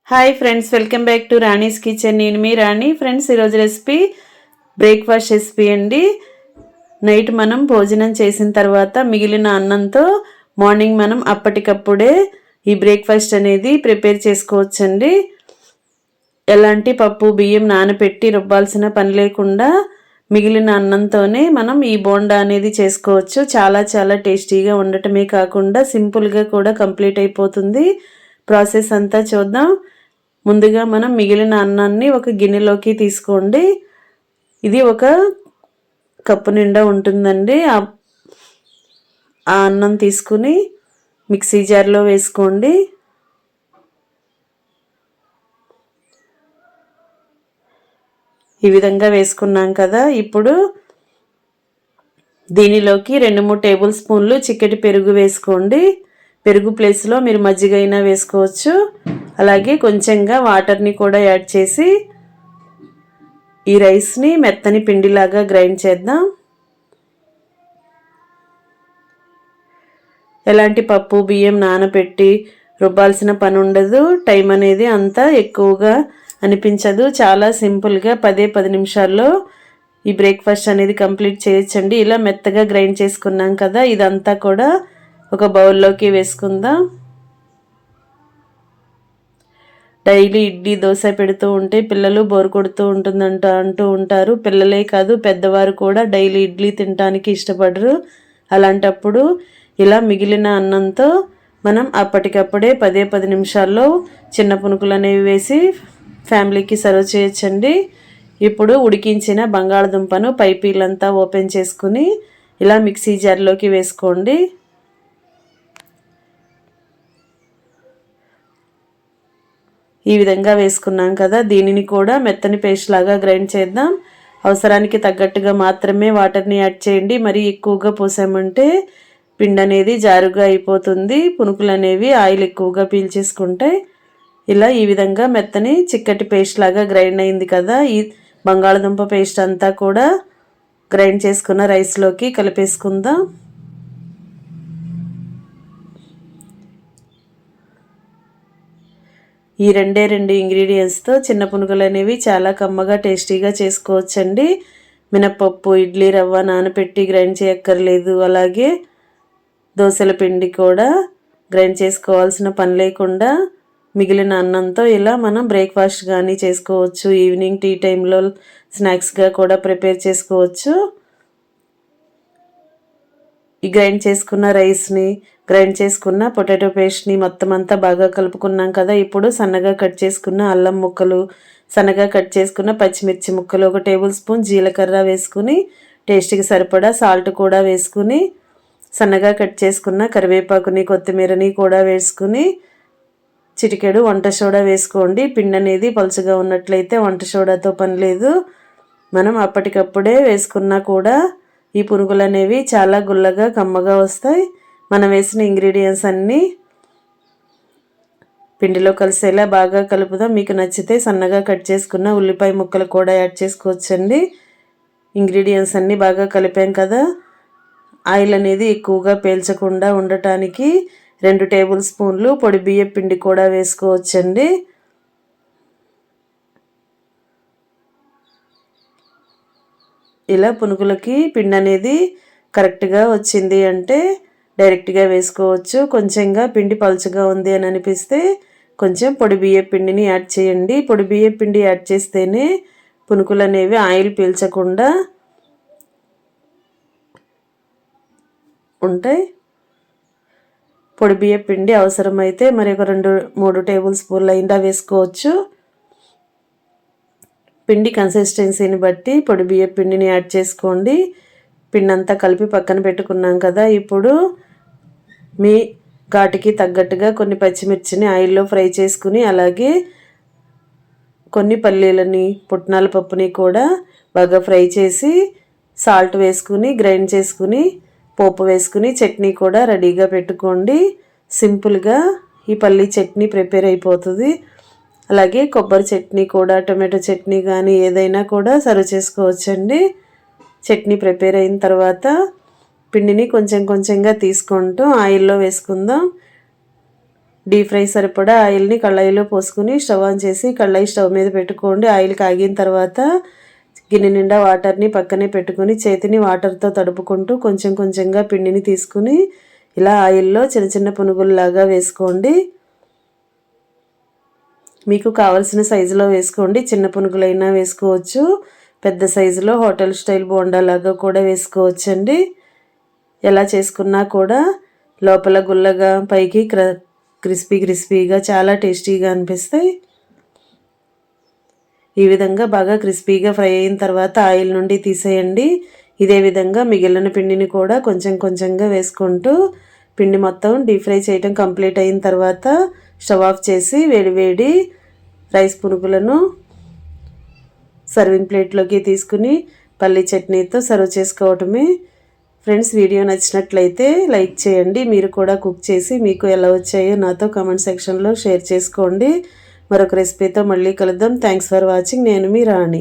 Hi friends, welcome back to Rani's kitchen. నేను మీ రాణి. Friends, ఈరోజు recipe breakfast recipe అండి. Night మనం భోజనం చేసిన తర్వాత మిగిలిన అన్నంతో మార్నింగ్ మనం అప్పటికప్పుడే ఈ బ్రేక్ఫాస్ట్ అనేది ప్రిపేర్ చేసుకోవచ్చండి. ఎలాంటి పప్పు బియ్యం నానబెట్టి రుబ్బాల్సిన పని లేకుండా మిగిలిన అన్నంతోనే మనం ఈ బోండా అనేది చేసుకోవచ్చు. చాలా చాలా టేస్టీగా ఉండటమే కాకుండా సింపుల్గా కూడా కంప్లీట్ అయిపోతుంది. ప్రాసెస్ అంతా చూద్దాం. ముందుగా మనం మిగిలిన అన్నాన్ని ఒక గిన్నెలోకి తీసుకోండి. ఇది ఒక కప్పు నిండా ఉంటుందండి. ఆ అన్నం తీసుకుని మిక్సీ జార్లో వేసుకోండి. ఈ విధంగా వేసుకున్నాం కదా. ఇప్పుడు దీనిలోకి 2-3 టేబుల్ స్పూన్లు చిక్కటి పెరుగు వేసుకోండి. పెరుగు ప్లేస్లో మీరు మజ్జిగ అయినా వేసుకోవచ్చు. అలాగే కొంచెంగా వాటర్ని కూడా యాడ్ చేసి ఈ రైస్ని మెత్తని పిండిలాగా గ్రైండ్ చేద్దాం. ఎలాంటి పప్పు బియ్యం నానబెట్టి రుబ్బాల్సిన పని ఉండదు. టైం అనేది అంతా ఎక్కువగా అనిపించదు. చాలా సింపుల్గా 10 నిమిషాల్లో ఈ బ్రేక్ఫాస్ట్ అనేది కంప్లీట్ చేయొచ్చండి. ఇలా మెత్తగా గ్రైండ్ చేసుకున్నాం కదా. ఇదంతా కూడా ఒక బౌల్లోకి వేసుకుందాం. డైలీ ఇడ్లీ దోశ పెడుతూ ఉంటే పిల్లలు బోర్ కొడుతూ అంటూ ఉంటారు. పిల్లలే కాదు, పెద్దవారు కూడా డైలీ ఇడ్లీ తినడానికి ఇష్టపడరు. అలాంటప్పుడు ఇలా మిగిలిన అన్నంతో మనం అప్పటికప్పుడే 10 నిమిషాల్లో చిన్న పునుకులు అనేవి వేసి ఫ్యామిలీకి సర్వ్ చేయొచ్చండి. ఇప్పుడు ఉడికించిన బంగాళదుంపను పైపీలంతా ఓపెన్ చేసుకుని ఇలా మిక్సీ జార్లోకి వేసుకోండి. ఈ విధంగా వేసుకున్నాం కదా. దీనిని కూడా మెత్తని పేస్ట్ లాగా గ్రైండ్ చేద్దాం. అవసరానికి తగ్గట్టుగా మాత్రమే వాటర్ని యాడ్ చేయండి. మరీ ఎక్కువగా పోసామంటే పిండి అనేది జారుగా అయిపోతుంది. పునుకులు అనేవి ఆయిల్ ఎక్కువగా పీల్చేసుకుంటాయి. ఇలా ఈ విధంగా మెత్తని చిక్కటి పేస్ట్ లాగా గ్రైండ్ అయింది కదా. ఈ బంగాళదుంప పేస్ట్ అంతా కూడా గ్రైండ్ చేసుకున్న రైస్లోకి కలిపేసుకుందాం. ఈ రెండు ఇంగ్రీడియంట్స్తో చిన్న పునుగులు అనేవి చాలా కమ్మగా టేస్టీగా చేసుకోవచ్చండి. మినపప్పు ఇడ్లీ రవ్వ నానబెట్టి గ్రైండ్ చేయక్కర్లేదు. అలాగే దోశల పిండి కూడా గ్రైండ్ చేసుకోవాల్సిన పని లేకుండా మిగిలిన అన్నంతో ఇలా మనం బ్రేక్ఫాస్ట్ కానీ చేసుకోవచ్చు. ఈవినింగ్ టీ టైంలో స్నాక్స్గా కూడా ప్రిపేర్ చేసుకోవచ్చు. ఈ గ్రైండ్ చేసుకున్న రైస్ని, గ్రైండ్ చేసుకున్న పొటాటో పేస్ట్ని మొత్తం అంతా బాగా కలుపుకున్నాం కదా. ఇప్పుడు సన్నగా కట్ చేసుకున్న అల్లం ముక్కలు, సన్నగా కట్ చేసుకున్న పచ్చిమిర్చి ముక్కలు, 1 టేబుల్ స్పూన్ జీలకర్ర వేసుకుని టేస్ట్కి సరిపడా సాల్ట్ కూడా వేసుకుని సన్నగా కట్ చేసుకున్న కరివేపాకుని, కొత్తిమీరని కూడా వేసుకుని చిటికెడు వంట సోడా వేసుకోండి. పిండి అనేది పలుచగా ఉన్నట్లయితే వంట సోడాతో పని లేదు. మనం అప్పటికప్పుడే వేసుకున్నా కూడా ఈ పునుగులు అనేవి చాలా గుల్లగా కమ్మగా వస్తాయి. మనం వేసిన ఇంగ్రీడియంట్స్ అన్నీ పిండిలో కలిసేలా బాగా కలుపుదాం. మీకు నచ్చితే సన్నగా కట్ చేసుకున్న ఉల్లిపాయ ముక్కలు కూడా యాడ్ చేసుకోవచ్చండి. ఇంగ్రీడియంట్స్ అన్నీ బాగా కలిపాం కదా. ఆయిల్ అనేది ఎక్కువగా పీల్చకుండా ఉండటానికి 2 టేబుల్ స్పూన్లు పొడి బియ్యం పిండి కూడా వేసుకోవచ్చండి. ఇలా పునుగులకి పిండి అనేది కరెక్ట్గా వచ్చింది అంటే డైరెక్ట్గా వేసుకోవచ్చు. కొంచెంగా పిండి పలుచగా ఉంది అని అనిపిస్తే కొంచెం పొడి బియ్యం పిండిని యాడ్ చేయండి. పొడి బియ్యం పిండి యాడ్ చేస్తేనే పునుకులు అనేవి ఆయిల్ పీల్చకుండా ఉంటాయి. పొడి బియ్యం పిండి అవసరమైతే మరి ఒక 2-3 టేబుల్ స్పూన్లు అయినా వేసుకోవచ్చు. పిండి కన్సిస్టెన్సీని బట్టి పొడి బియ్యం పిండిని యాడ్ చేసుకోండి. పిండి అంతా కలిపి పక్కన పెట్టుకున్నాం కదా. ఇప్పుడు మీ ఘాటుకి తగ్గట్టుగా కొన్ని పచ్చిమిర్చిని ఆయిల్లో ఫ్రై చేసుకుని, అలాగే కొన్ని పల్లీలని, పుట్నాల పప్పుని కూడా బాగా ఫ్రై చేసి సాల్ట్ వేసుకుని గ్రైండ్ చేసుకుని పోపు వేసుకుని చట్నీ కూడా రెడీగా పెట్టుకోండి. సింపుల్గా ఈ పల్లీ చట్నీ ప్రిపేర్ అయిపోతుంది. అలాగే కొబ్బరి చట్నీ కూడా, టొమాటో చట్నీ కానీ ఏదైనా కూడా సర్వ్ చేసుకోవచ్చండి. చట్నీ ప్రిపేర్ అయిన తర్వాత పిండిని కొంచెంగా తీసుకుంటూ ఆయిల్లో వేసుకుందాం. డీప్ ఫ్రై సరిపడా ఆయిల్ని కళాయిలో పోసుకుని స్టవ్ ఆన్ చేసి కళాయి స్టవ్ మీద పెట్టుకోండి. ఆయిల్ కాగిన తర్వాత గిన్నె నిండా వాటర్ని పక్కనే పెట్టుకుని చేతిని వాటర్తో తడుపుకుంటూ కొంచెం కొంచెంగా పిండిని తీసుకుని ఇలా ఆయిల్లో చిన్న చిన్న పునుగుల్లాగా వేసుకోండి. మీకు కావలసిన సైజులో వేసుకోండి. చిన్న పునుగులైనా వేసుకోవచ్చు, పెద్ద సైజులో హోటల్ స్టైల్ బోండాలాగా కూడా వేసుకోవచ్చండి. ఎలా చేసుకున్నా కూడా లోపల గుల్లగా పైకి క్రిస్పీగా చాలా టేస్టీగా అనిపిస్తాయి. ఈ విధంగా బాగా క్రిస్పీగా ఫ్రై అయిన తర్వాత ఆయిల్ నుండి తీసేయండి. ఇదే విధంగా మిగిలిన పిండిని కూడా కొంచెం కొంచెంగా వేసుకుంటూ పిండి మొత్తం డీప్ ఫ్రై చేయడం కంప్లీట్ అయిన తర్వాత స్టవ్ ఆఫ్ చేసి వేడి రైస్ పునుగులను సర్వింగ్ ప్లేట్లోకి తీసుకుని పల్లీ చట్నీతో సర్వ్ చేసుకోవటమే. ఫ్రెండ్స్, వీడియో నచ్చినట్లయితే లైక్ చేయండి. మీరు కూడా కుక్ చేసి మీకు ఎలా వచ్చాయో నాతో కామెంట్ సెక్షన్లో షేర్ చేసుకోండి. మరొక రెసిపీతో మళ్ళీ కలుద్దాం. Thanks for watching. నేను మీ రాణి.